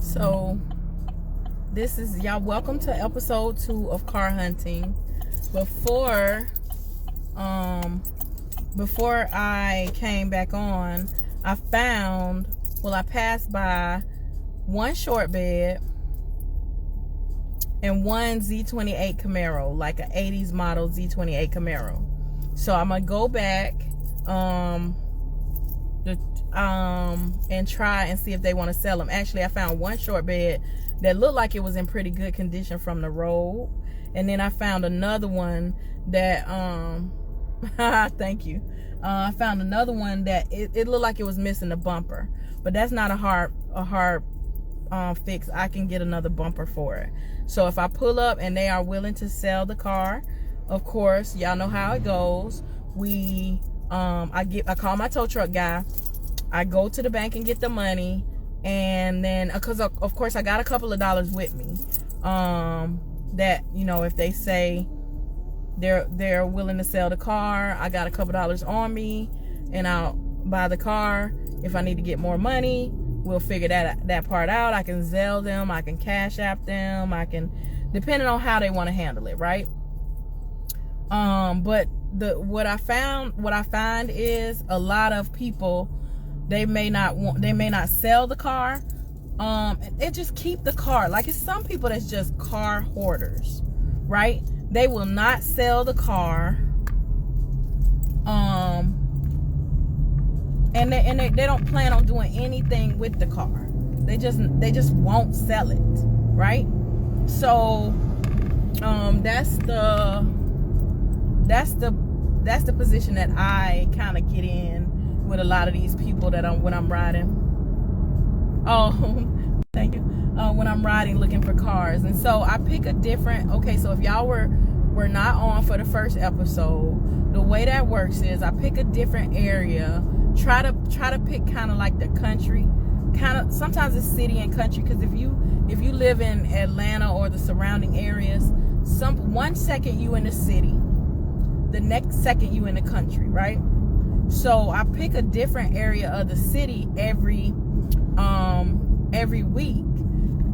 So this is y'all. Welcome to episode 2 of car hunting. Before I came back on, I passed by one short bed and one Z28 Camaro, like an 80s model Z28 Camaro. So I'm gonna go back and try and see if they want to sell them. Actually, I found one short bed that looked like it was in pretty good condition from the road, and then I found another one that thank you. I found another one that it looked like it was missing a bumper, but that's not a hard fix. I can get another bumper for it. So if I pull up and they are willing to sell the car, of course, y'all know how it goes. I call my tow truck guy. I go to the bank and get the money, and then because of course I got a couple of dollars with me. That, you know, if they say they're willing to sell the car, I got a couple dollars on me, and I'll buy the car. If I need to get more money, we'll figure that part out. I can Zelle them, I can Cash App them, I can, depending on how they want to handle it, right? But what I find is a lot of people, they may not sell the car. They just keep the car. Like, it's some people that's just car hoarders, right? They will not sell the car. And they don't plan on doing anything with the car. They just won't sell it, right? So that's the position that I kind of get in with a lot of these people that when I'm riding. Oh, thank you. When I'm riding looking for cars. And so I pick a different, okay, so if y'all were not on for the first episode, the way that works is I pick a different area, try to pick kind of like the country, kind of, sometimes it's city and country, because if you live in Atlanta or the surrounding areas, one second you in the city, the next second you in the country, right? So I pick a different area of the city every week,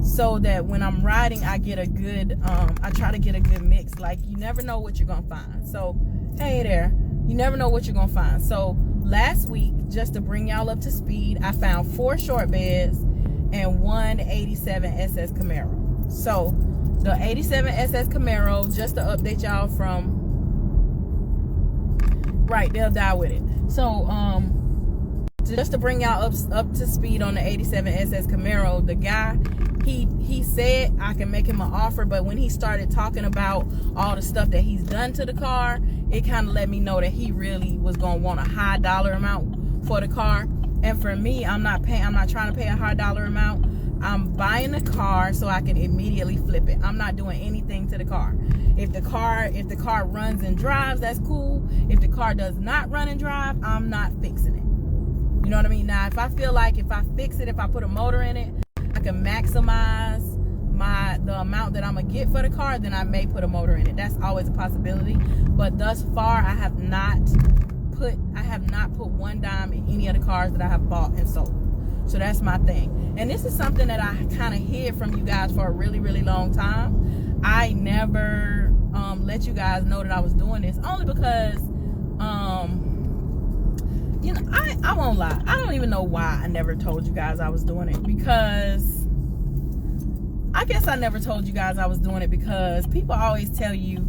so that when I'm riding, I get a good, I try to get a good mix. Like, you never know what you're gonna find. So, hey there, you never know what you're gonna find. So last week, just to bring y'all up to speed, I found 4 short beds and one 87 SS Camaro. So the 87 SS Camaro, just to update y'all from, right, they'll die with it. So just to bring y'all up to speed on the 87 SS Camaro, the guy, he said I can make him an offer, but when he started talking about all the stuff that he's done to the car, it kind of let me know that he really was gonna want a high dollar amount for the car. And for me, I'm not trying to pay a high dollar amount. I'm buying the car so I can immediately flip it. I'm not doing anything to the car. If the car runs and drives, that's cool. If the car does not run and drive, I'm not fixing it. You know what I mean? Now, if I feel like if I fix it, if I put a motor in it, I can maximize the amount that I'm gonna get for the car, then I may put a motor in it. That's always a possibility. But thus far, I have not put one dime in any of the cars that I have bought and sold. So that's my thing. And this is something that I kind of hid from you guys for a really, really long time. I never let you guys know that I was doing this, only because you know, I won't lie, I don't even know why I never told you guys I was doing it, because I guess I never told you guys I was doing it because people always tell you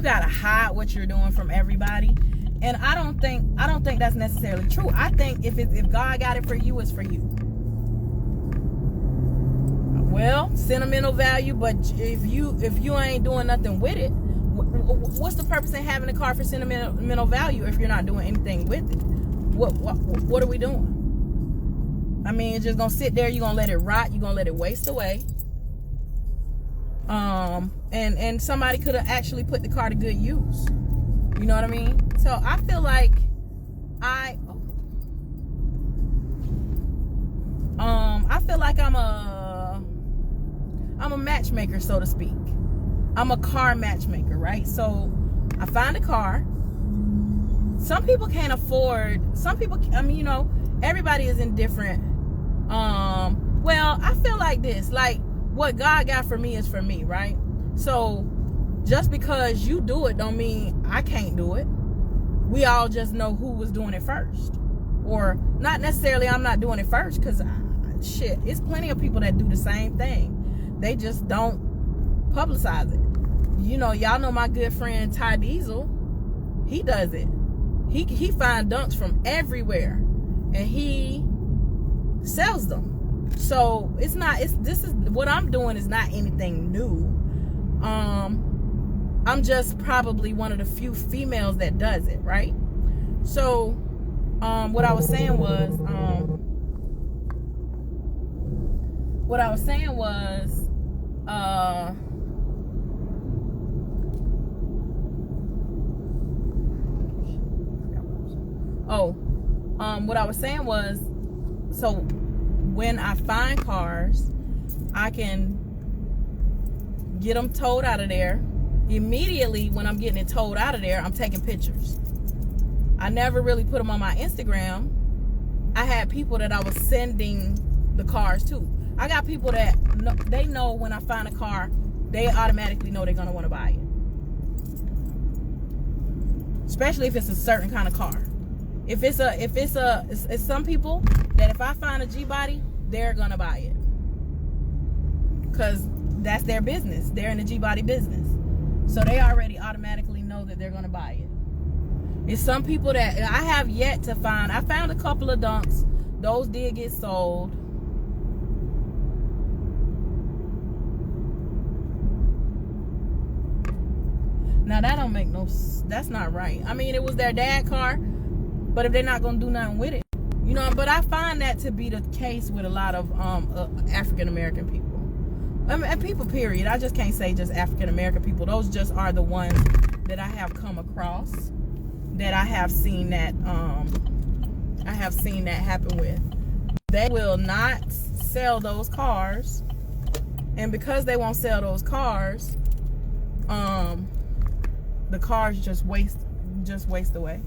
gotta hide what you're doing from everybody, and I don't think that's necessarily true. I think if God got it for you, it's for you. Well, sentimental value, but if you ain't doing nothing with it, what's the purpose in having a car for sentimental value if you're not doing anything with it? What are we doing? I mean, it's just gonna sit there. You're gonna let it rot. You're gonna let it waste away. And somebody could have actually put the car to good use. You know what I mean? So I feel like I feel like I'm a matchmaker, so to speak. I'm a car matchmaker, right? So I find a car. Some people can't afford, I mean, you know, everybody is in different, well, I feel like this, like what God got for me is for me, right? So just because you do it don't mean I can't do it. We all just know who was doing it first. Or not necessarily I'm not doing it first, because shit, it's plenty of people that do the same thing. They just don't publicize it. You know, y'all know my good friend Ty Diesel. He does it. He finds dunks from everywhere and he sells them. So this is what I'm doing is not anything new. I'm just probably one of the few females that does it, right? So what I was saying was so when I find cars, I can get them towed out of there. Immediately when I'm getting it towed out of there, I'm taking pictures. I never really put them on my Instagram. I had people that I was sending the cars to. I got people that they know when I find a car, they automatically know they're gonna want to buy it. Especially if it's a certain kind of car. It's some people that if I find a G-body, they're gonna buy it. Cause that's their business. They're in the G-body business. So they already automatically know that they're gonna buy it. It's some people that I have yet to find. I found a couple of dunks. Those did get sold. Now that don't make that's not right. I mean, it was their dad's car, but if they're not gonna do nothing with it, you know. But I find that to be the case with a lot of African American people. I mean, people, period. I just can't say just African American people. Those just are the ones that I have come across, that I have seen that happen with. They will not sell those cars, and because they won't sell those cars, the cars just waste away.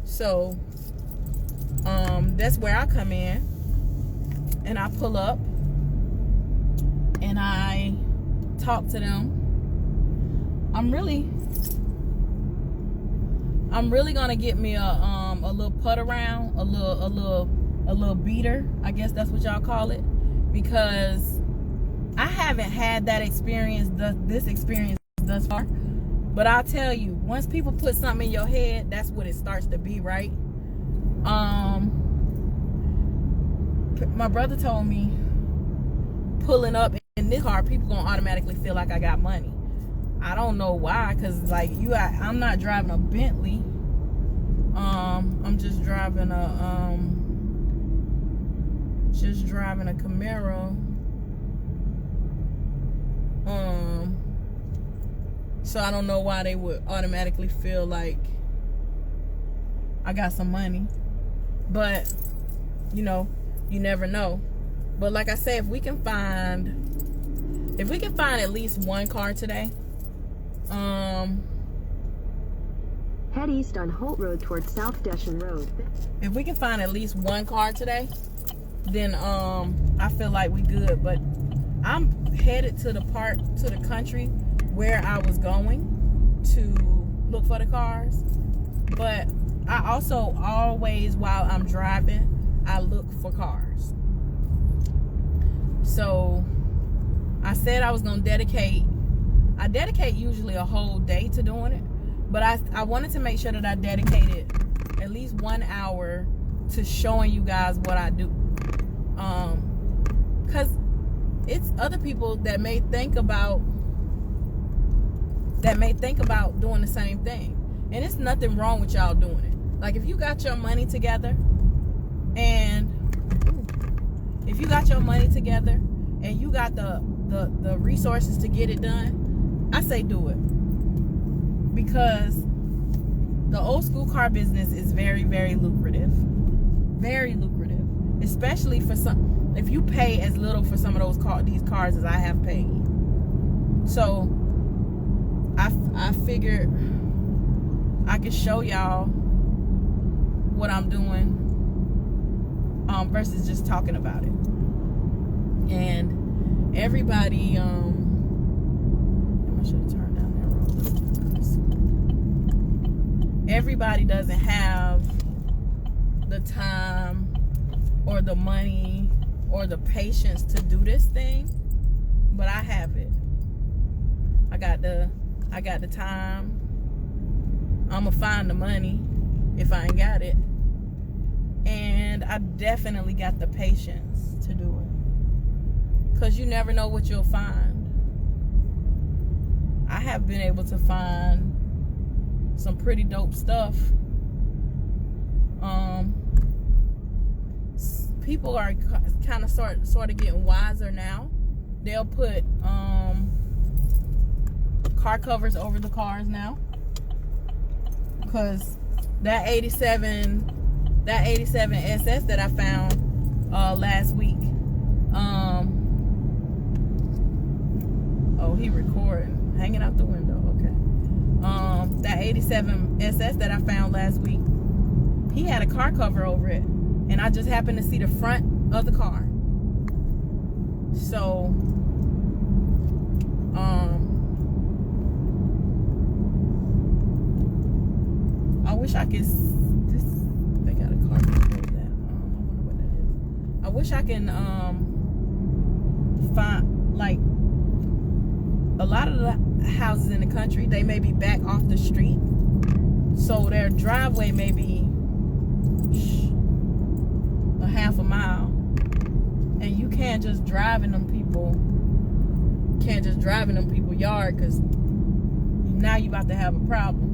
So that's where I come in, and I pull up and I talk to them. I'm really gonna get me a little put around, a little beater, I guess that's what y'all call it, because I haven't had that experience, this experience thus far. But I'll tell you, once people put something in your head, that's what it starts to be, right? My brother told me, pulling up in this car, people gonna automatically feel like I got money. I don't know why, cause like I'm not driving a Bentley. I'm just driving a Camaro. So I don't know why they would automatically feel like I got some money. But you know, you never know. But like I said, if we can find at least one car today, head east on Holt Road towards South Deshan Road. If we can find at least one car today, then I feel like we good. But I'm headed to the country where I was going to look for the cars. But I also always, while I'm driving, I look for cars. So I said I was gonna dedicate usually a whole day to doing it, but I wanted to make sure that I dedicated at least 1 hour to showing you guys what I do, because it's other people that may think about doing the same thing, and it's nothing wrong with y'all doing it. Like if you got your money together and you got the resources to get it done, I say do it. Because the old school car business is very, very lucrative. Very lucrative. Especially for if you pay as little for some of these cars as I have paid. So I figured I could show y'all what I'm doing. versus just talking about it. And everybody, I should have turned down that road. Everybody doesn't have the time or the money or the patience to do this thing, but I have it. I got the time. I'ma find the money if I ain't got it. And I definitely got the patience to do it. Because you never know what you'll find. I have been able to find some pretty dope stuff. People are kind of sort of getting wiser now. They'll put car covers over the cars now. Because that 87 SS that I found last week. Oh, he recording, hanging out the window. Okay. That 87 SS that I found last week, he had a car cover over it, and I just happened to see the front of the car. So, I wish I could. They got a car that. I wonder what that is. I wish I can find, like, a lot of the houses in the country, they may be back off the street, so their driveway may be a half a mile, and you can't just drive in them people yard, because now you about to have a problem.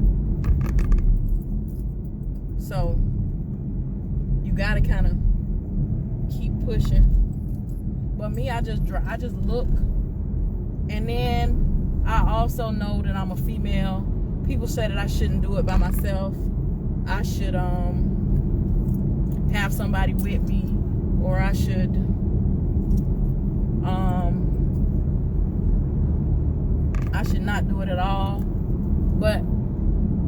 So you gotta kind of keep pushing. But me, I just look, and then I also know that I'm a female. People say that I shouldn't do it by myself. I should have somebody with me, or I should not do it at all. But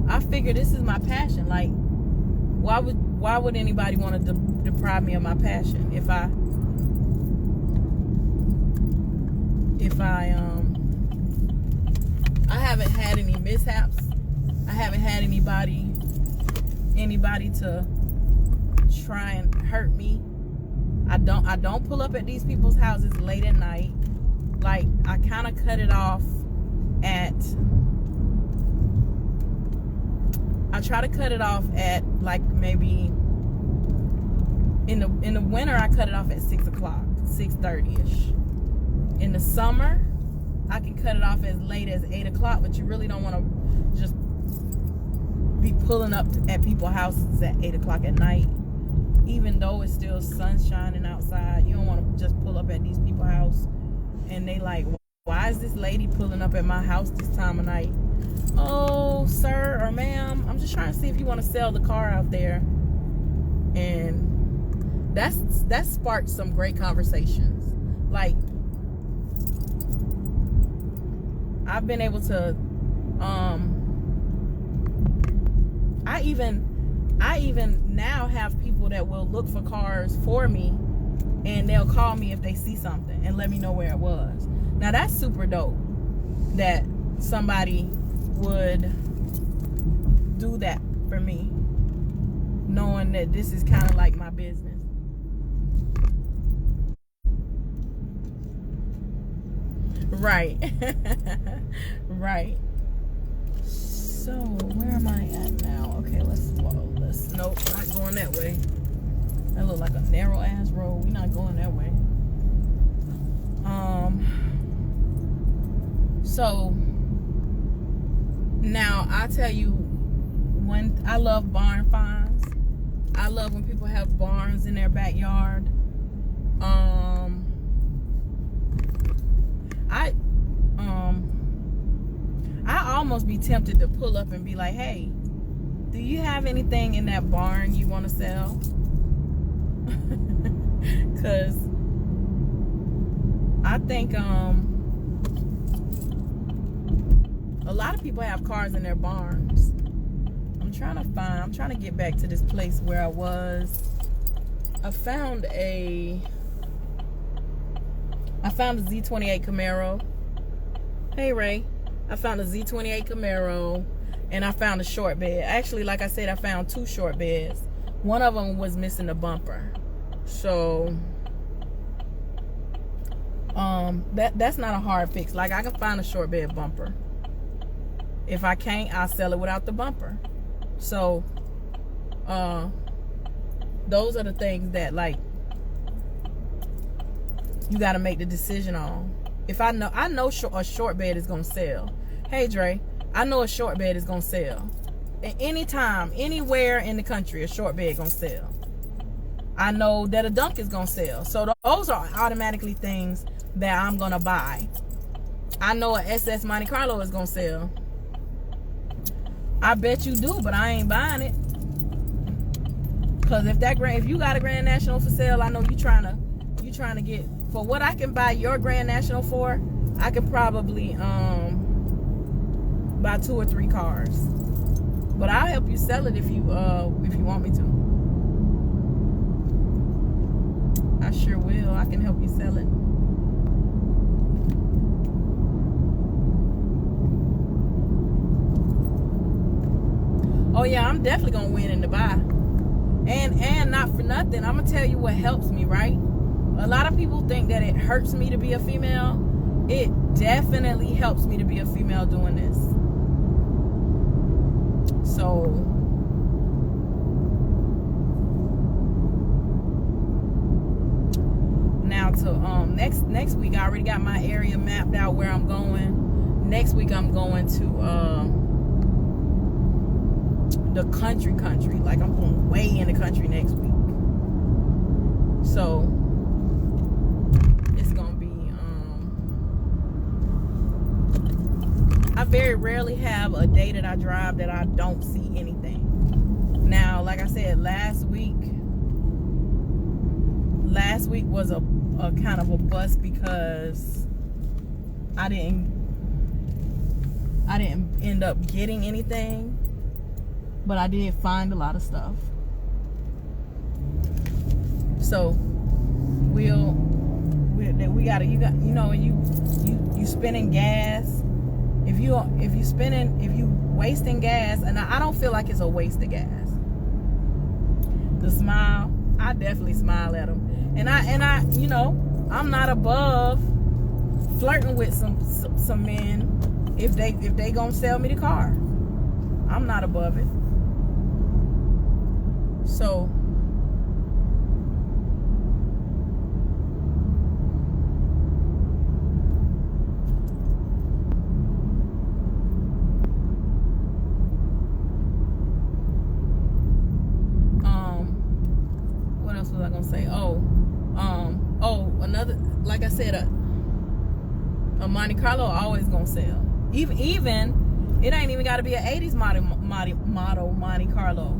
I figure this is my passion. Like, why would anybody want to deprive me of my passion? If I haven't had any mishaps. I haven't had anybody to try and hurt me. I don't pull up at these people's houses late at night. Like, I kind of cut it off at, I try to cut it off at, like, maybe in the winter I cut it off at 6 o'clock, 6:30ish. In the summer I can cut it off as late as 8 o'clock, but you really don't want to just be pulling up at people's houses at 8 o'clock at night. Even though it's still sun shining outside, you don't want to just pull up at these people's house and they like, why is this lady pulling up at my house this time of night? Oh, sir or ma'am, I'm just trying to see if you want to sell the car out there. And that sparked some great conversations. Like, I've been able to I even now have people that will look for cars for me, and they'll call me if they see something and let me know where it was. Now that's super dope that somebody would do that for me, knowing that this is kind of like my business. Right. Right. So where am I at now? Okay, let's follow this. Nope, not going that way. That look like a narrow ass road. We're not going that way. So now I tell you, when I love barn finds. I love when people have barns in their backyard. I almost be tempted to pull up and be like, hey, do you have anything in that barn you want to sell? Because I think a lot of people have cars in their barns. I'm trying to get back to this place where I was. I found a Z28 Camaro. Hey Ray, I found a Z28 Camaro, and I found a short bed. Actually, like I said, I found 2 short beds. One of them was missing the bumper, so that's not a hard fix. Like, I can find a short bed bumper. If I can't, I'll sell it without the bumper. So those are the things that, like, you got to make the decision on. If I know a short bed is gonna sell. Hey Dre, I know a short bed is gonna sell. At any time, anywhere in the country, a short bed gonna sell. I know that a dunk is gonna sell. So those are automatically things that I'm gonna buy. I know a SS Monte Carlo is gonna sell. I bet you do, but I ain't buying it. Cause if you got a Grand National for sale, I know you trying to get, for what I can buy your Grand National for, I can probably buy 2 or 3 cars. But I'll help you sell it if you want me to. I sure will. I can help you sell it. Oh yeah, I'm definitely gonna win in the buy. And not for nothing, I'm gonna tell you what helps me, right? A lot of people think that it hurts me to be a female. It definitely helps me to be a female doing this. So now to next week, I already got my area mapped out where I'm going. Next week I'm going to the country. Like, I'm going way in the country next week. So it's gonna be I very rarely have a day that I drive that I don't see anything. Now, like I said, last week was a kind of a bust because I didn't end up getting anything, but I did find a lot of stuff. So we gotta, you spending gas. If you wasting gas, and I don't feel like it's a waste of gas. The smile, I definitely smile at them, and I I'm not above flirting with some men if they gonna sell me the car. I'm not above it. So what else was I gonna say? Another, like I said, a Monte Carlo always gonna sell. Even it ain't even got to be an 80s model Monte Carlo.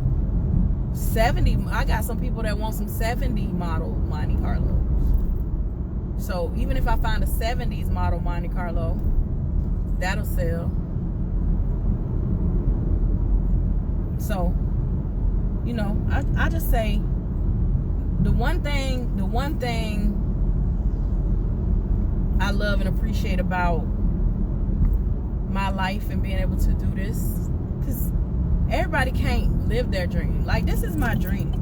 70, I got some people that want some 70 model Monte Carlo. So even if I find a 70s model Monte Carlo, that'll sell. So, I just say the one thing I love and appreciate about my life and being able to do this, because everybody can't live their dream. Like, this is my dream.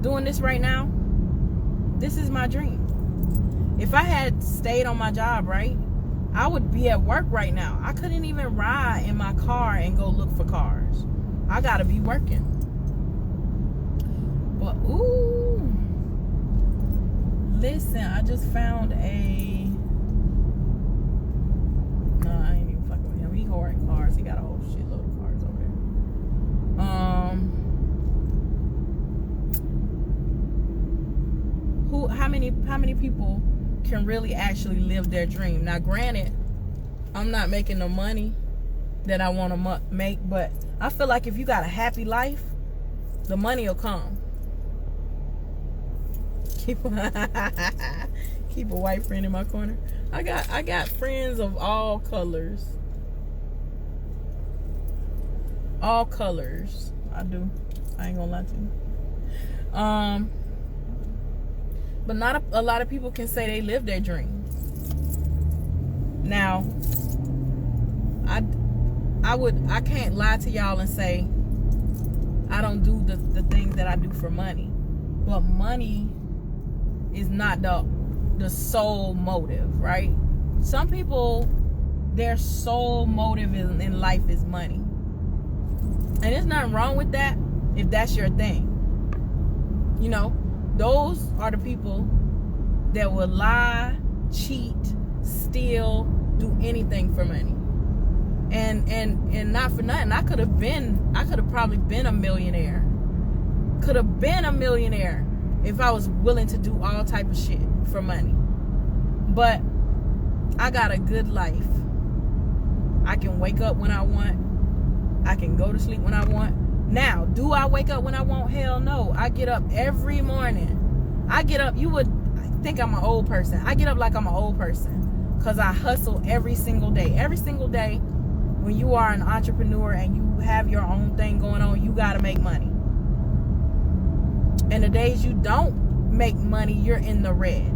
Doing this right now, this is my dream. If I had stayed on my job, right, I would be at work right now. I couldn't even ride in my car and go look for cars. I gotta be working. But ooh, listen, I just found a, no, I ain't even fucking with him. He hoarding cars. He got a whole shitload of cars over there. How many people can really actually live their dream? Now, granted, I'm not making the money that I want to make, but I feel like if you got a happy life, the money will come. Keep a white friend in my corner. I got friends of all colors. All colors. I do. I ain't gonna lie to you. But not a lot of people can say they live their dream. Now, I can't lie to y'all and say I don't do the things that I do for money. But money is not the sole motive, right? Some people, their sole motive in life is money. And there's nothing wrong with that if that's your thing. You know, those are the people that will lie, cheat, steal, do anything for money. And not for nothing, I could have probably been a millionaire. Could have been a millionaire if I was willing to do all type of shit for money. But I got a good life. I can wake up when I want. I can go to sleep when I want. Now, do I wake up when I want? Hell no. I get up every morning. I get up, you would think I'm an old person. I get up like I'm an old person because I hustle every single day. Every single day, when you are an entrepreneur and you have your own thing going on, you got to make money. And the days you don't make money, you're in the red.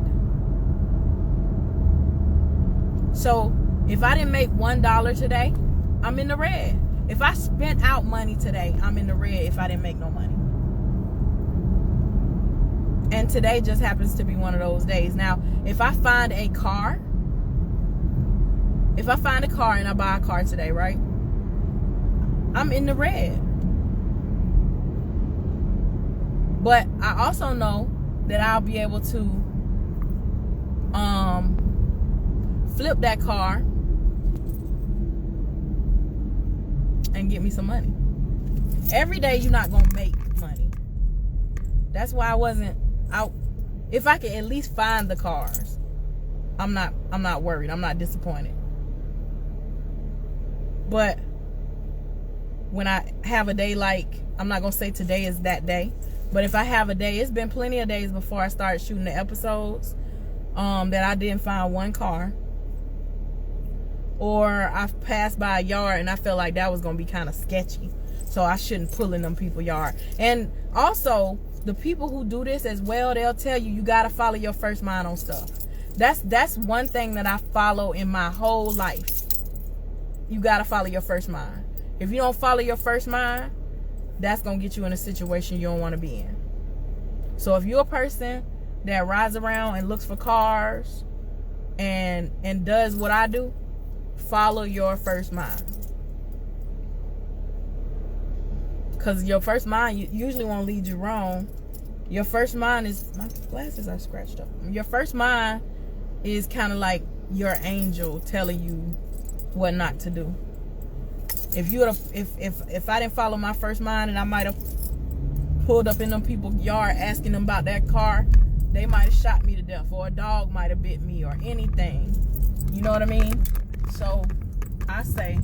So if I didn't make $1 today, I'm in the red. If I spent out money today, I'm in the red if I didn't make no money. And today just happens to be one of those days. Now, if I find a car and I buy a car today, right? I'm in the red. But I also know that I'll be able to flip that car and get me some money. Every day you're not gonna make money. That's why I wasn't out. If I could at least find the cars, I'm not worried. I'm not disappointed. But when I have a day like, I'm not gonna say today is that day, but if I have a day, it's been plenty of days before I started shooting the episodes that I didn't find one car, or I've passed by a yard and I felt like that was gonna be kind of sketchy, so I shouldn't pull in them people's yard. And also, the people who do this as well, they'll tell you gotta follow your first mind on stuff. That's one thing that I follow in my whole life. You gotta follow your first mind. If you don't follow your first mind, that's gonna get you in a situation you don't want to be in. So if you're a person that rides around and looks for cars and does what I do, follow your first mind. Because your first mind usually won't lead you wrong. Your first mind is, my glasses are scratched up. Your first mind is kind of like your angel telling you what not to do. If I didn't follow my first mind, and I might have pulled up in them people's yard asking them about that car, they might have shot me to death, or a dog might have bit me, or anything. You know what I mean? So I say,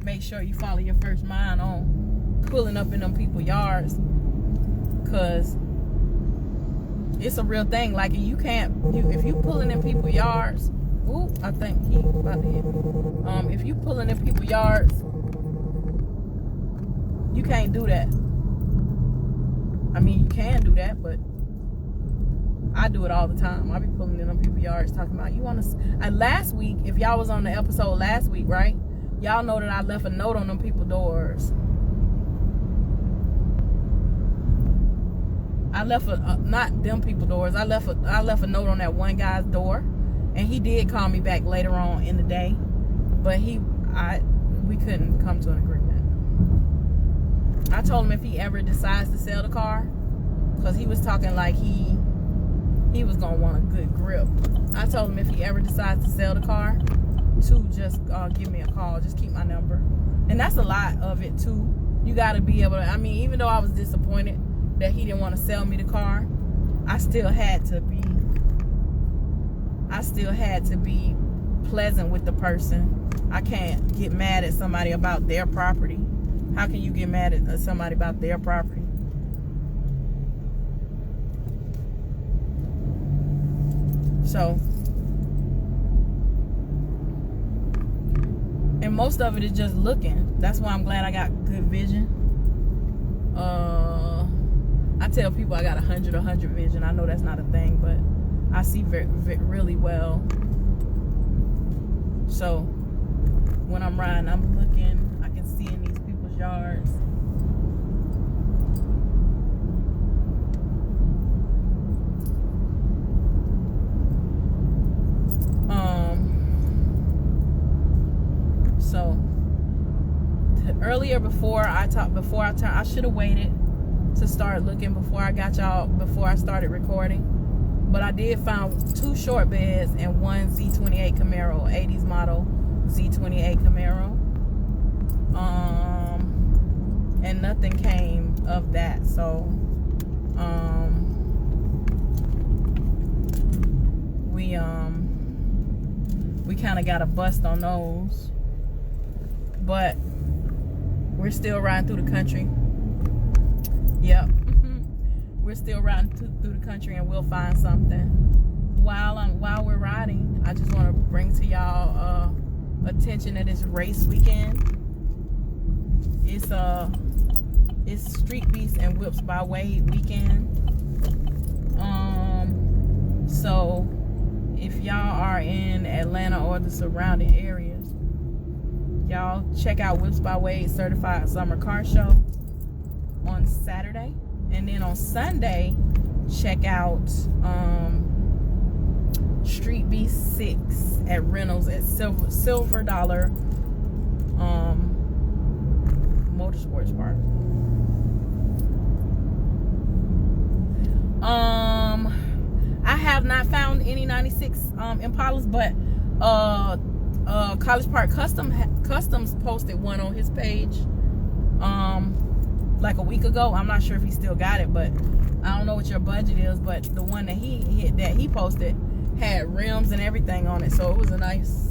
make sure you follow your first mind on pulling up in them people's yards, because it's a real thing. Like, if you pulling in people's yards, ooh, I think he about to hit me. If you pulling in people's yards, you can't do that. I mean, you can do that, but I do it all the time. I be pulling in on people's yards talking about, you want to... last week, if y'all was on the episode last week, right? Y'all know that I left a note on them people's doors. I left not them people's doors. I left a note on that one guy's door. And he did call me back later on in the day, but we couldn't come to an agreement. I told him if he ever decides to sell the car, because he was talking like he was gonna want a good grip. I told him if he ever decides to sell the car, to just give me a call. Just keep my number. And that's a lot of it too. You got to be able to. I mean, even though I was disappointed that he didn't want to sell me the car, I still had to be pleasant with the person. I can't get mad at somebody about their property. How can you get mad at somebody about their property? So, and most of it is just looking. That's why I'm glad I got good vision. I tell people I got 100 vision. I know that's not a thing, but I see really well. So when I'm riding, I'm looking. I can see in these people's yards. So earlier before I should have waited to start looking before I started recording. But I did find 2 short beds and 1 Z28 Camaro, 80s model Z28 Camaro. And nothing came of that. So we kind of got a bust on those. But we're still riding through the country. Yep. We're still riding through the country, and we'll find something. While we're riding, I just want to bring to y'all attention that it's race weekend. It's Street Beasts and Whips by Wade weekend. So if y'all are in Atlanta or the surrounding areas, y'all check out Whips by Wade Certified Summer Car Show on Saturday. And then on Sunday, check out Street Beast 6 at Reynolds at Silver Dollar Motorsports Park. I have not found any 96 Impalas, but College Park Customs posted one on his page like a week ago. I'm not sure if he still got it, but I don't know what your budget is, but the one that he posted had rims and everything on it. So it was a nice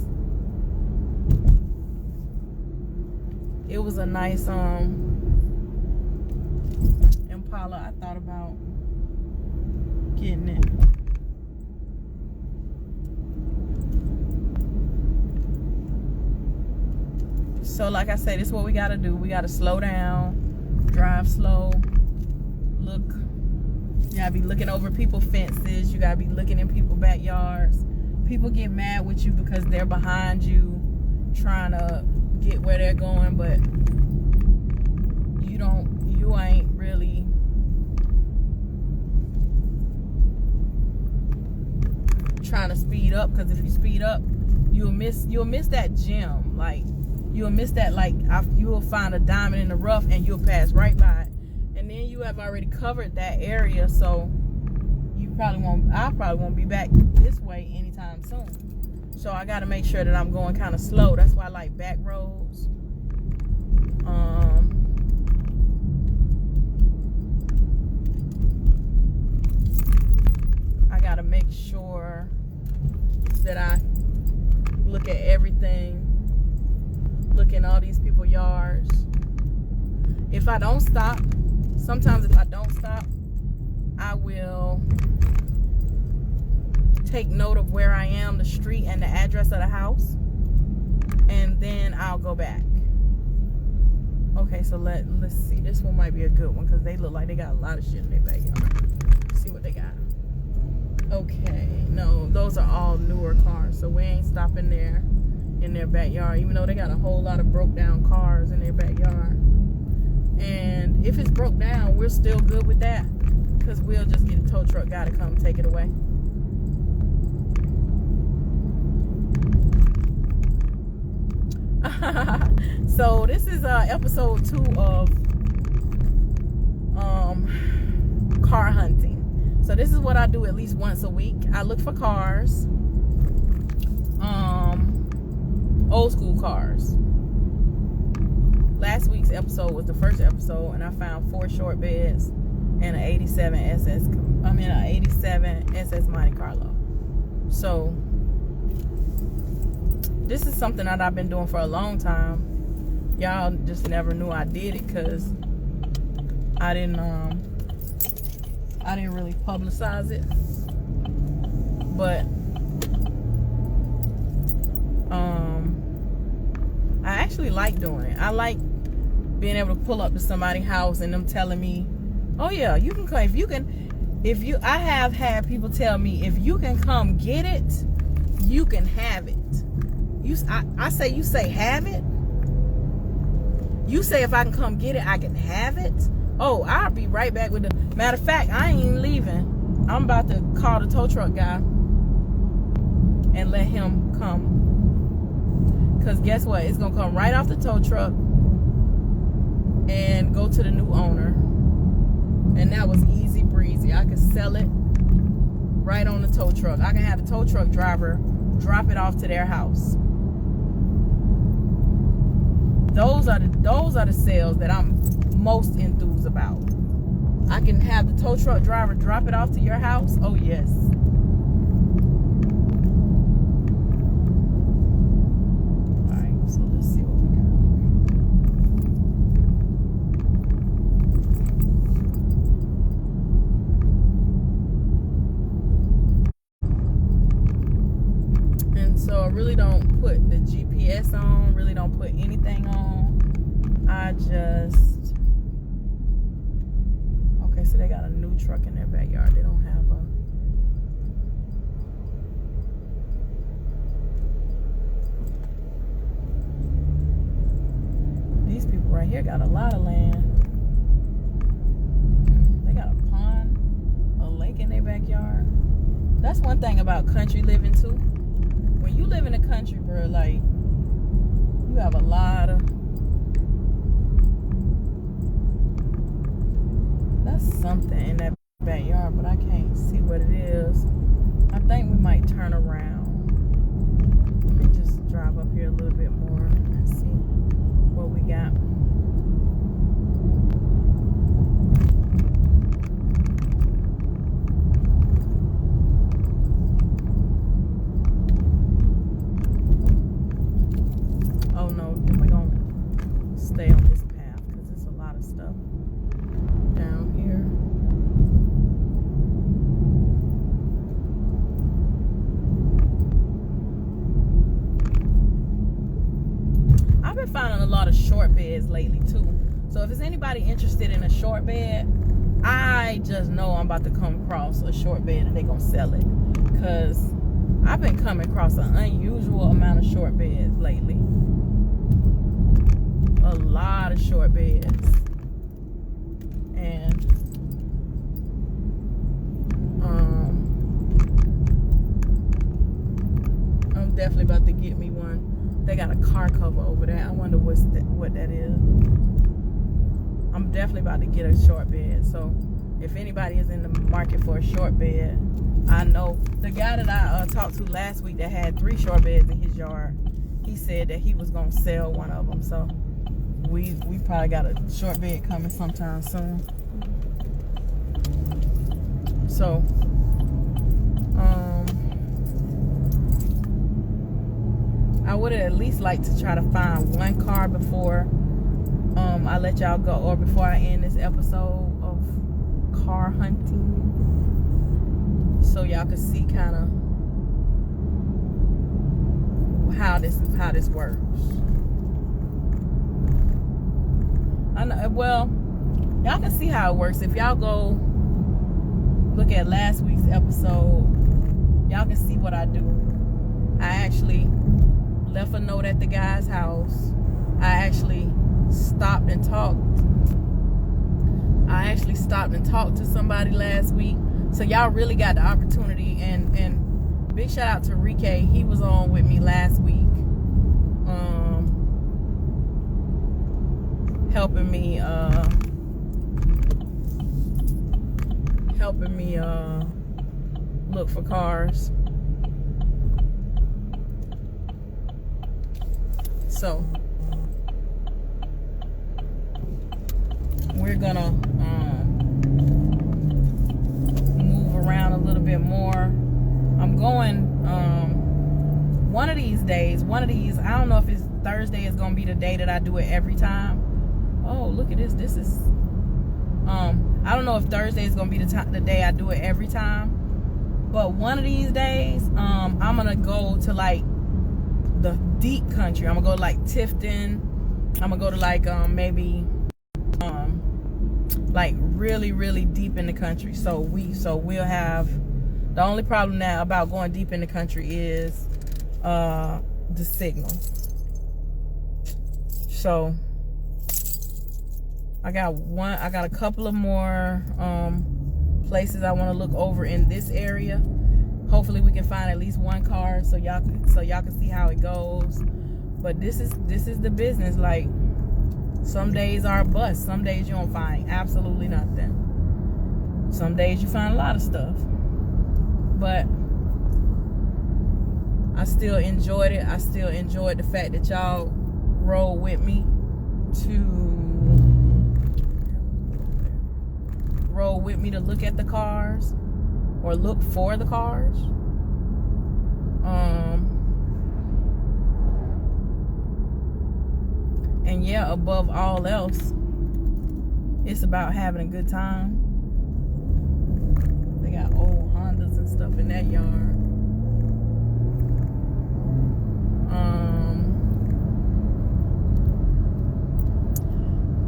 Impala. I thought about getting it. So like I said, this is what we gotta do. We gotta slow down, drive slow, look. You gotta be looking over people's fences. You gotta be looking in people's backyards. People get mad with you because they're behind you trying to get where they're going, but you ain't really trying to speed up, because if you speed up, you'll miss that gem. Like, you'll miss that, you will find a diamond in the rough and you'll pass right by it. And then you have already covered that area, so I probably won't be back this way anytime soon. So I got to make sure that I'm going kind of slow. That's why I like back roads. I got to make sure that I look at everything. Look in all these people's yards. If I don't stop, sometimes if I don't stop, I will take note of where I am, the street, and the address of the house, and then I'll go back. Okay, so let's see. This one might be a good one because they look like they got a lot of shit in their backyard. Let's see what they got. Okay, no, those are all newer cars, so we ain't stopping there in their backyard, even though they got a whole lot of broke down cars in their backyard. And if it's broke down, we're still good with that, because we'll just get a tow truck guy to come take it away. So this is episode 2 of car hunting. So this is what I do at least once a week. I look for cars, old school cars. Last week's episode was the first episode, and I found 4 short beds and an 87 SS Monte Carlo. So this is something that I've been doing for a long time. Y'all just never knew I did it because I didn't really publicize it. But I actually like doing it. I like being able to pull up to somebody's house and them telling me Oh yeah, you can come. I have had people tell me, if you can come get it, you can have it. I say, you say have it. You say, if I can come get it, I can have it. Oh, I'll be right back with the, matter of fact, I ain't even leaving. I'm about to call the tow truck guy and let him come. Because guess what? It's going to come right off the tow truck and go to the new owner. And that was easy breezy. I could sell it right on the tow truck. I can have the tow truck driver drop it off to their house. Those are the sales that I'm most enthused about. I can have the tow truck driver drop it off to your house. Oh yes. All right, so let's see what we got. And so I really don't put the GPS on, really don't put anything on. I just, okay, so they got a new truck in their backyard. They don't have these people right here got a lot of land. They got a pond, a lake in their backyard. That's one thing about country living too. When you live in the country, bro, like, you have a lot of, that's something in that backyard, but I can't see what it is. I think we might turn around. Let me just drive up here a little bit more and see what we got. Oh no, then we're gonna stay on this path because there's a lot of stuff down here. I've been finding a lot of short beds lately too. So if there's anybody interested in a short bed, I just know I'm about to come across a short bed and they're gonna sell it. Cause I've been coming across an unusual amount of short beds lately. A lot of short beds. And I'm definitely about to get me one. They got a car cover over there. I wonder what that is. I'm definitely about to get a short bed. So if anybody is in the market for a short bed, I know the guy that I talked to last week that had 3 short beds in his yard, he said that he was gonna sell one of them. So we probably got a short bed coming sometime soon. So I would at least like to try to find one car before I let y'all go, or before I end this episode of car hunting, so y'all can see kind of how this works. I know, well, y'all can see how it works if y'all go look at last week's episode. Y'all can see what I do. I actually left a note at the guy's house. I actually stopped and talked to somebody last week. So y'all really got the opportunity, and big shout out to Rike. He was on with me last week, helping me look for cars. So we're gonna move around a little bit more. I'm going one of these, I don't know if it's Thursday is gonna be the day that I do it every time. Oh, look at this. This is I don't know if Thursday is gonna be the day I do it every time, but one of these days I'm gonna go to like the deep country. I'm gonna go to like Tifton. I'm gonna go to like maybe like really, really deep in the country. So we'll have, the only problem now about going deep in the country is the signal. So I got a couple of more places I want to look over in this area. Hopefully we can find at least one car so y'all can see how it goes. But this is the business. Like, some days are a bust. Some days you don't find absolutely nothing. Some days you find a lot of stuff. But I still enjoyed it. I still enjoyed the fact that y'all rode with me to look at the cars or look for the cars. And yeah, above all else, it's about having a good time. They got old Hondas and stuff in that yard.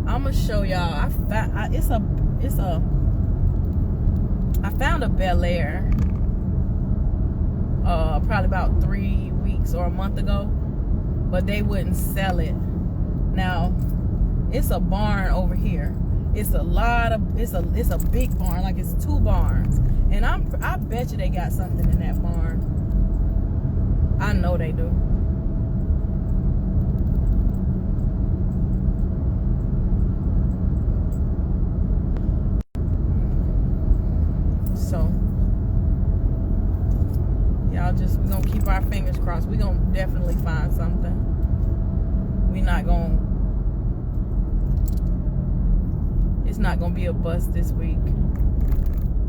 I'm gonna show y'all. I found a Bel Air probably about 3 weeks or a month ago, but they wouldn't sell it. Now, it's a barn over here. It's a big barn, like it's 2 barns. And I bet you they got something in that barn. I know they do. So, y'all we're gonna keep our fingers crossed. We're gonna definitely find something. It's not gonna be a bust this week,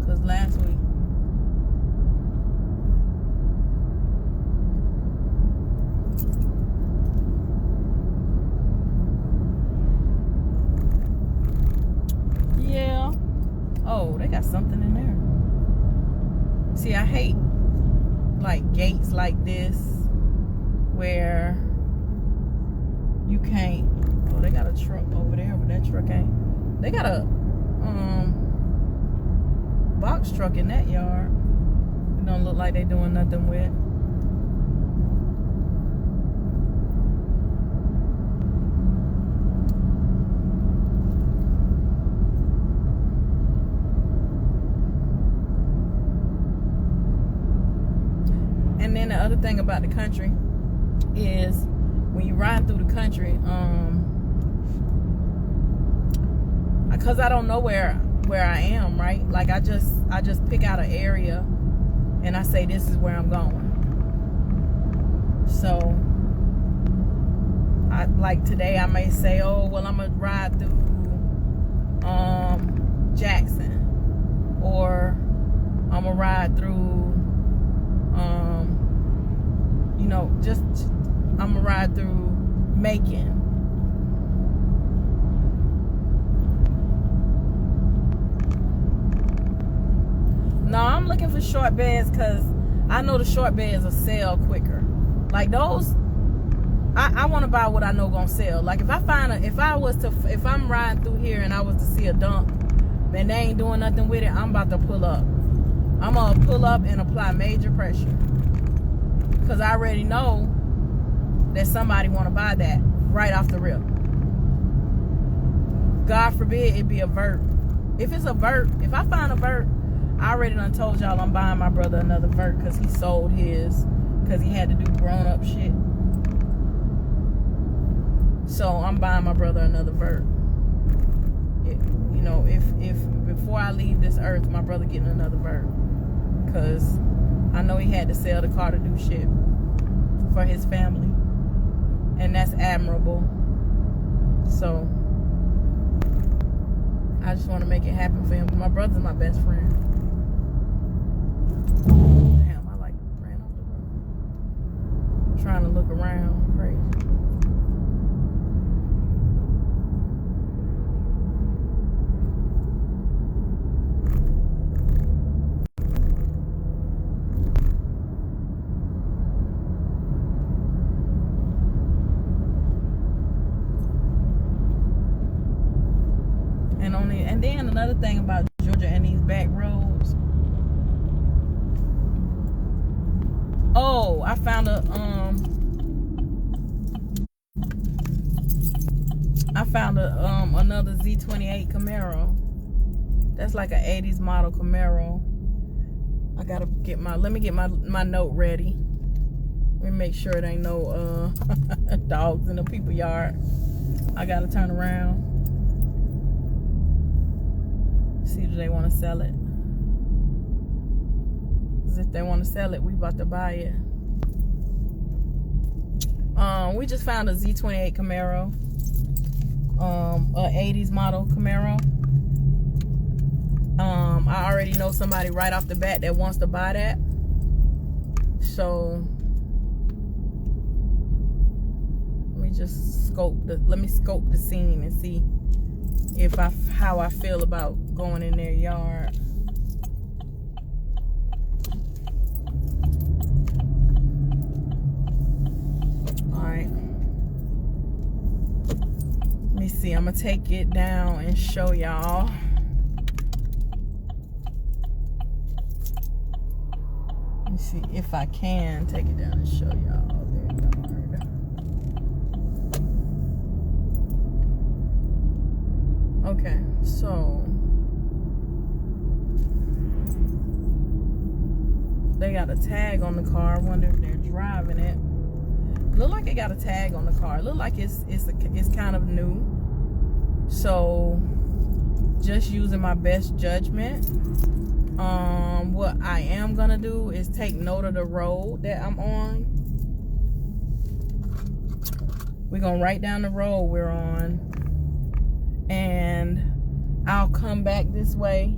because last week yeah. Oh, they got something in there. See, I hate like gates like this where you can't. Oh, they got a truck over there, but that truck ain't. They got a box truck in that yard. It don't look like they doing nothing with. And then the other thing about the country is when you ride through the country, because I don't know where I am, right? Like I just pick out an area and I say this is where I'm going. So like today I may say, oh well, I'm gonna ride through Jackson, or I'm gonna ride through I'm gonna ride through Macon. No, I'm looking for short beds because I know the short beds will sell quicker. Like those, I want to buy what I know gonna sell. Like if I'm riding through here and I was to see a dump and they ain't doing nothing with it, I'm about to pull up. I'm gonna pull up and apply major pressure, because I already know that somebody want to buy that right off the rip. God forbid it be a vert. If it's a vert, if I find a vert, I already done told y'all I'm buying my brother another vert because he sold his because he had to do grown up shit. So I'm buying my brother another vert. If before I leave this earth, my brother getting another vert, because I know he had to sell the car to do shit for his family, and that's admirable. So I just want to make it happen for him. My brother's my best friend. Damn, I like ran off the road. I'm trying to look around, crazy. And then another thing about Georgia and these back roads. Oh, I found another Z28 Camaro. That's like an 80s model Camaro. I gotta get let me get my note ready. Let me make sure it ain't no dogs in the people yard. I gotta turn around. See if they want to sell it. Cause if they want to sell it, we about to buy it. We just found a Z28 Camaro. A 80s model Camaro. I already know somebody right off the bat that wants to buy that. So let me scope the scene and see how I feel about going in their yard. All right. Let me see. I'm gonna take it down and show y'all. Let me see if I can take it down and show y'all their yard. Okay, so they got a tag on the car. I wonder if they're driving it. Look like it got a tag on the car. Look like it's kind of new. So just using my best judgment. What I am gonna do is take note of the road that I'm on. We're gonna write down the road we're on, and I'll come back this way,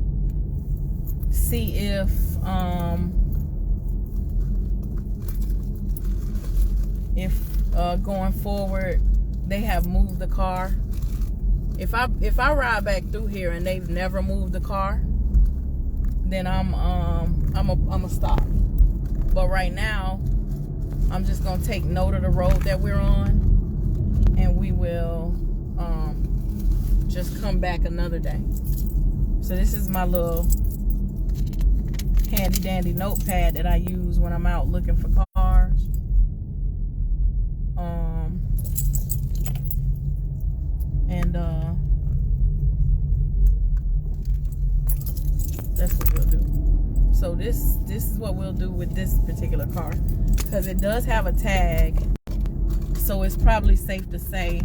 see if going forward they have moved the car. If I ride back through here and they've never moved the car, then I'm a stop. But right now, I'm just gonna take note of the road that we're on, and we will just come back another day. So this is my little handy dandy notepad that I use when I'm out looking for cars. That's what we'll do. So this is what we'll do with this particular car, because it does have a tag, so it's probably safe to say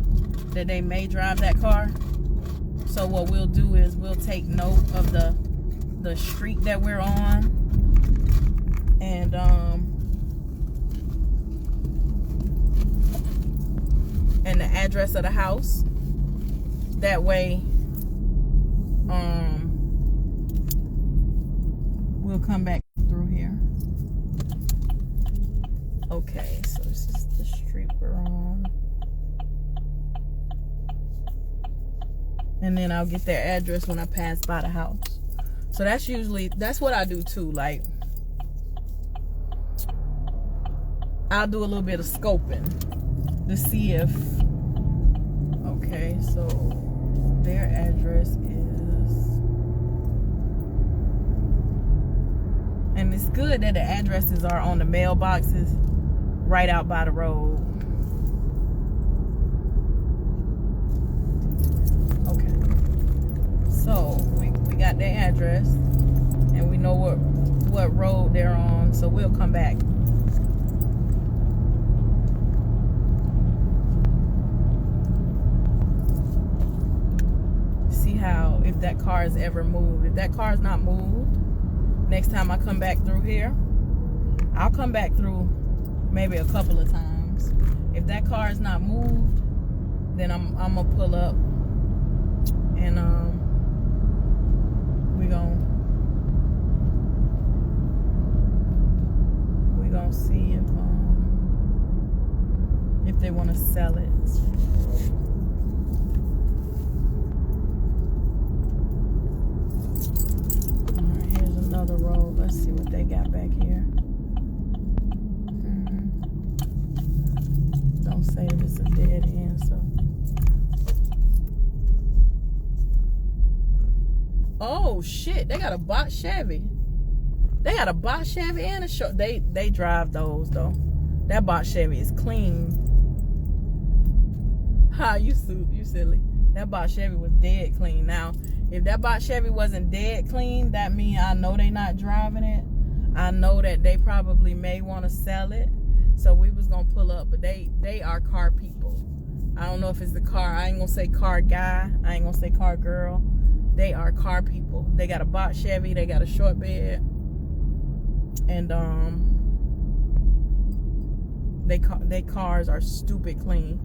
that they may drive that car. So what we'll do is we'll take note of the street that we're on, and the address of the house. That way we'll come back through here. Okay, so this is the street we're on. And then I'll get their address when I pass by the house. So that's what I do too. Like, I'll do a little bit of scoping to see if, okay, so their address is, and it's good that the addresses are on the mailboxes right out by the road. Okay, so we got their address, and we know what road they're on, so we'll come back. If that car is ever moved. If that car is not moved, next time I come back through here, I'll come back through maybe a couple of times. If that car is not moved, then I'm gonna pull up, and we gonna see if they want to sell it. Another road. Let's see what they got back here. Don't say that it's a dead end, so Oh shit, they got a box Chevy. They got a box Chevy and a short. They drive those though. That box Chevy is clean. Ha, you silly. That box Chevy was dead clean. Now, if that box Chevy wasn't dead clean, that means I know they not driving it. I know that they probably may want to sell it. So we was gonna pull up, but they are car people. I don't know if it's the car. I ain't gonna say car guy. I ain't gonna say car girl. They are car people. They got a box Chevy. They got a short bed, and they cars are stupid clean.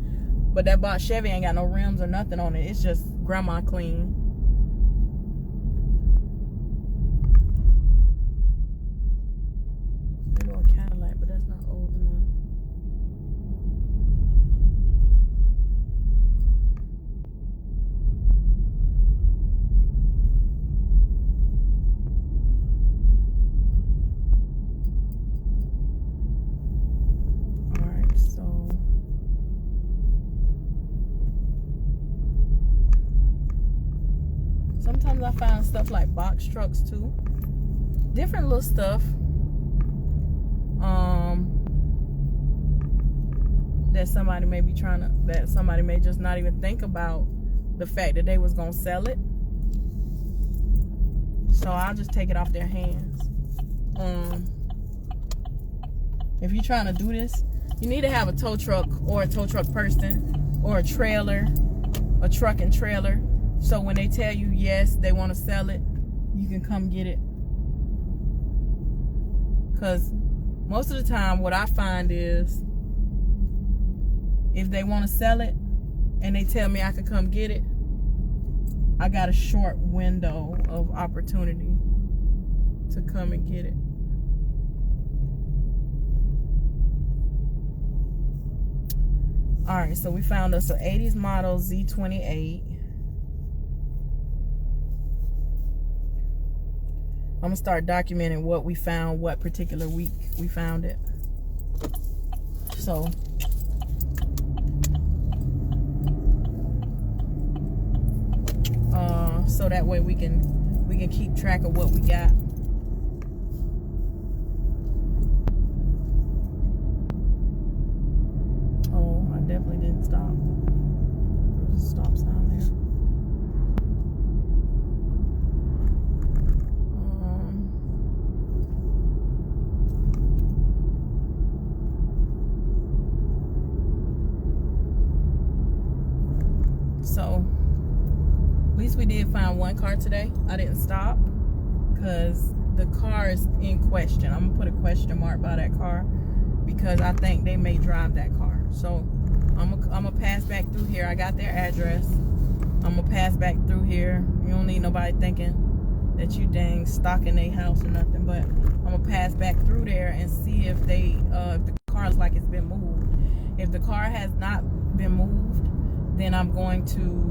But that box Chevy ain't got no rims or nothing on it. It's just grandma clean. They go a Cadillac, but that's not old enough. Sometimes I find stuff like box trucks too. Different little stuff. That somebody may be that somebody may just not even think about the fact that they was gonna sell it. So I'll just take it off their hands. If you're trying to do this, you need to have a tow truck or a tow truck person or a trailer, a truck and trailer. So when they tell you yes, they want to sell it, you can come get it. Because most of the time what I find is if they want to sell it and they tell me I could come get it, I got a short window of opportunity to come and get it. All right, so we found us an 80s model Z28. I'm gonna start documenting what we found, what particular week we found it. So that way we can keep track of what we got. Oh, I definitely didn't stop. There's a stop sign there. So at least we did find one car today. I didn't stop because the car is in question. I'm gonna put a question mark by that car because I think they may drive that car. So I'm gonna pass back through here. I got their address. I'm gonna pass back through here. You don't need nobody thinking that you dang stalking their house or nothing, but I'm gonna pass back through there and see if if the car looks like it's been moved. If the car has not been moved, then I'm going to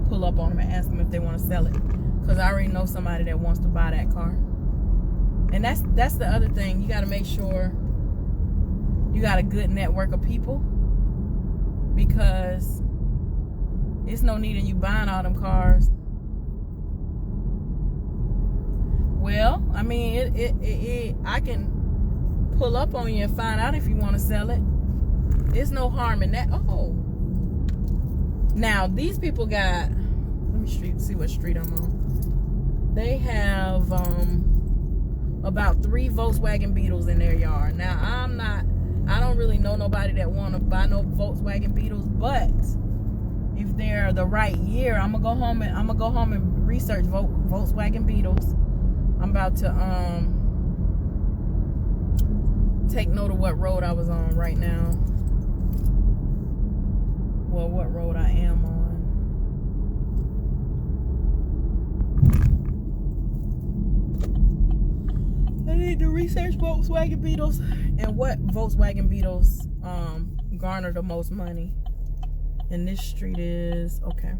pull up on them and ask them if they want to sell it, because I already know somebody that wants to buy that car. And that's the other thing. You got to make sure you got a good network of people, because it's no need in you buying all them cars. Well, I mean, I can pull up on you and find out if you want to sell it. There's no harm in that. Oh, now these people got, let me see what street I'm on. They have about 3 Volkswagen Beetles in their yard. Now I don't really know nobody that want to buy no Volkswagen Beetles, but if they're the right year, I'm gonna go home and research Volkswagen Beetles. I'm about to take note of what road I was on right now. Well, what road I am on. I need to research Volkswagen Beetles and what Volkswagen Beetles garner the most money. And this street is okay.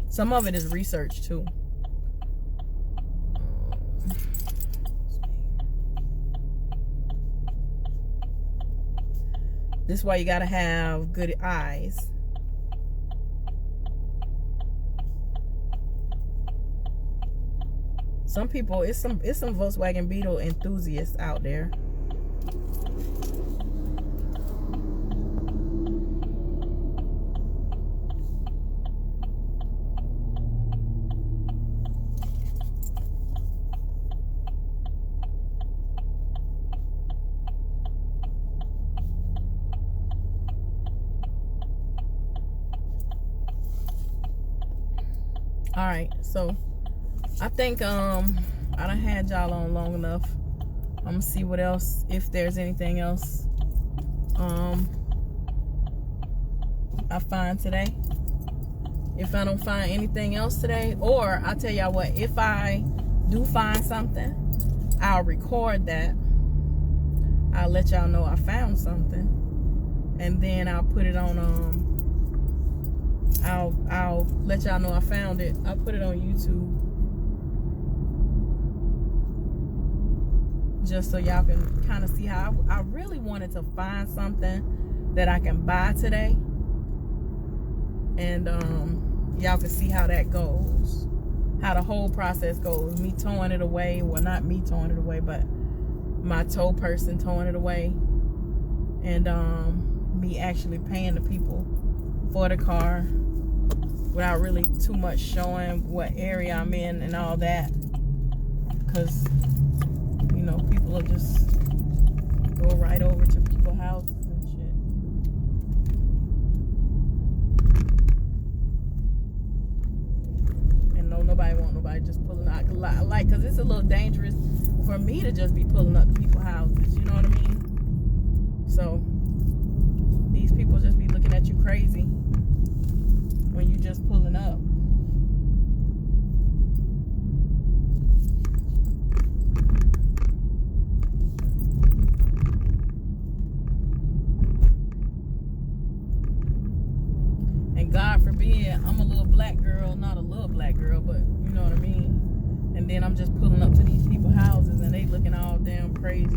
Some of it is research too. This is why you gotta have good eyes. Some people, it's some Volkswagen Beetle enthusiasts out there. All right, so I think I done had y'all on long enough. I'm gonna see what else, if there's anything else I find today. If I don't find anything else today, or I'll tell y'all what, if I do find something, I'll record that. I'll let y'all know I found something, and then I'll put it on I'll let y'all know I found it. I'll put it on YouTube, just so y'all can kind of see how I really wanted to find something that I can buy today, and y'all can see how that goes, how the whole process goes. Me towing it away, well, not me towing it away, but my tow person towing it away, and me actually paying the people for the car without really too much showing what area I'm in and all that, because you know, people will just go right over to people's houses and shit. And no, nobody want nobody just pulling out, like, because it's a little dangerous for me to just be pulling up to people's houses, you know what I mean? So these people just be looking at you crazy when you just pulling up. And God forbid, I'm a little black girl, not a little black girl, but you know what I mean? And then I'm just pulling up to these people's houses and they looking all damn crazy,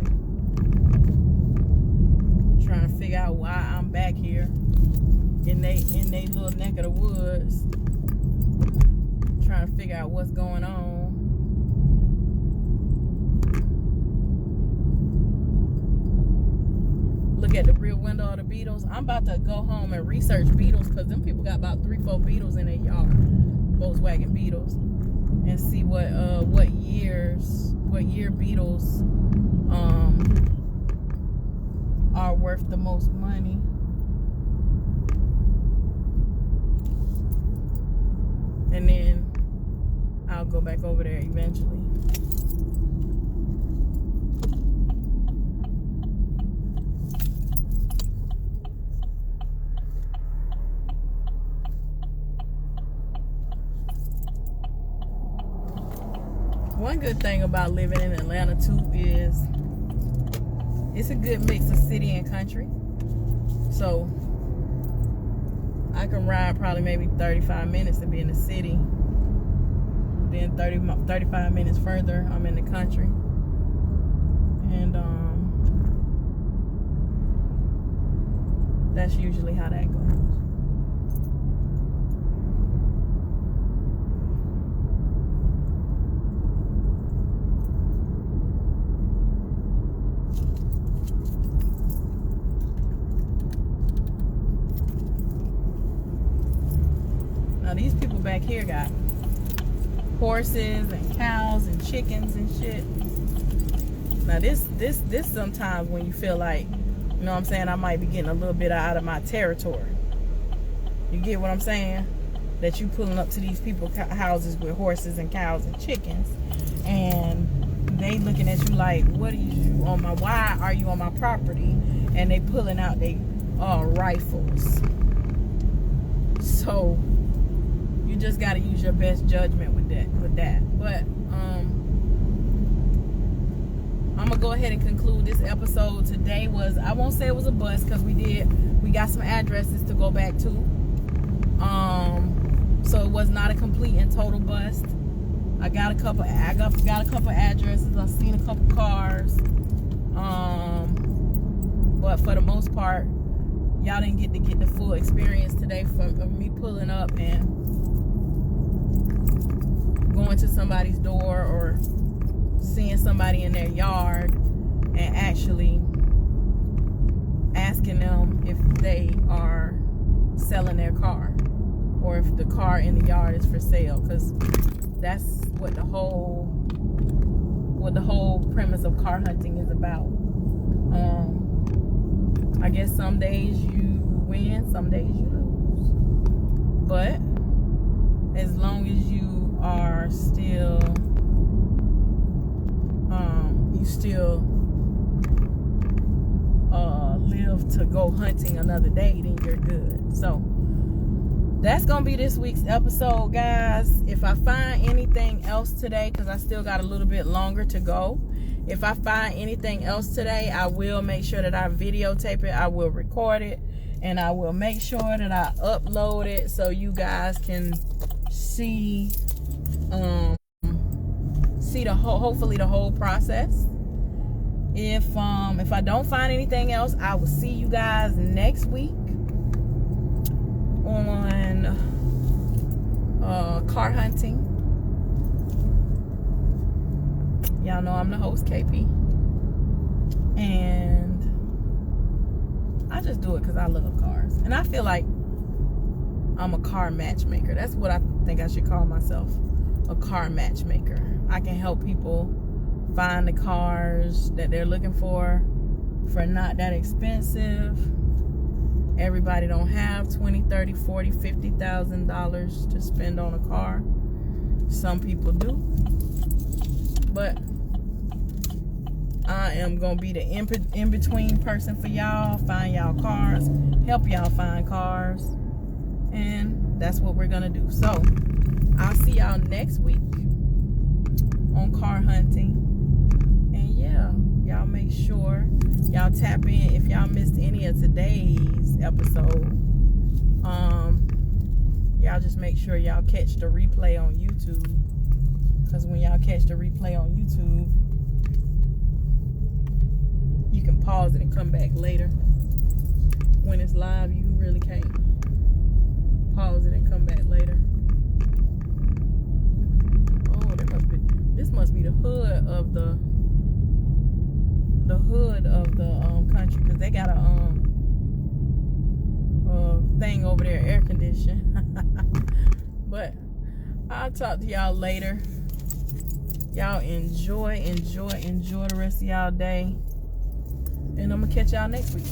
trying to figure out why I'm back here in they little neck of the woods, trying to figure out what's going on. Look at the rear window of the Beetles. I'm about to go home and research Beetles, because them people got about 3-4 Beetles in their yard, Volkswagen Beetles, and see what year Beetles are worth the most money. And then I'll go back over there eventually. One good thing about living in Atlanta too is it's a good mix of city and country. So I can ride probably maybe 35 minutes to be in the city. Then 35 minutes further, I'm in the country. And that's usually how that goes. Now these people back here got horses and cows and chickens and shit. Now this sometimes when you feel like, you know what I'm saying, I might be getting a little bit out of my territory. You get what I'm saying? That you pulling up to these people's houses with horses and cows and chickens, and they looking at you like, what are you on my, why are you on my property? And they pulling out their rifles. So you just got to use your best judgment with that. But I'm gonna go ahead and conclude this episode. Today was, I won't say it was a bust, because we got some addresses to go back to. So it was not a complete and total bust. I got a couple addresses. I've seen a couple cars. But for the most part, y'all didn't get the full experience today from me pulling up and going to somebody's door or seeing somebody in their yard and actually asking them if they are selling their car or if the car in the yard is for sale, because that's what the whole premise of car hunting is about. I guess some days you win, some days you lose, but as long as you are still live to go hunting another day, then you're good. So that's gonna be this week's episode, guys. If I find anything else today, because I still got a little bit longer to go, if I find anything else today, I will make sure that I videotape it, I will record it, and I will make sure that I upload it so you guys can see hopefully the whole process. If I don't find anything else, I will see you guys next week on car hunting. Y'all know I'm the host, KP, and I just do it because I love cars, and I feel like I'm a car matchmaker. That's what I think I should call myself, a car matchmaker. I can help people find the cars that they're looking for not that expensive. Everybody don't have $20, $30, $40, $50,000 to spend on a car. Some people do, but I am gonna be the in-between person for y'all, find y'all cars, help y'all find cars, and that's what we're gonna do. So I'll see y'all next week on car hunting. And yeah, y'all make sure y'all tap in if y'all missed any of today's episode. Y'all just make sure y'all catch the replay on YouTube, because when y'all catch the replay on YouTube, you can pause it and come back later. When it's live, you really can't pause it and come back later. Oh, this must be the hood of the country, because they got a thing over there, air conditioning. But I'll talk to y'all later. Y'all enjoy the rest of y'all day, and I'm gonna catch y'all next week.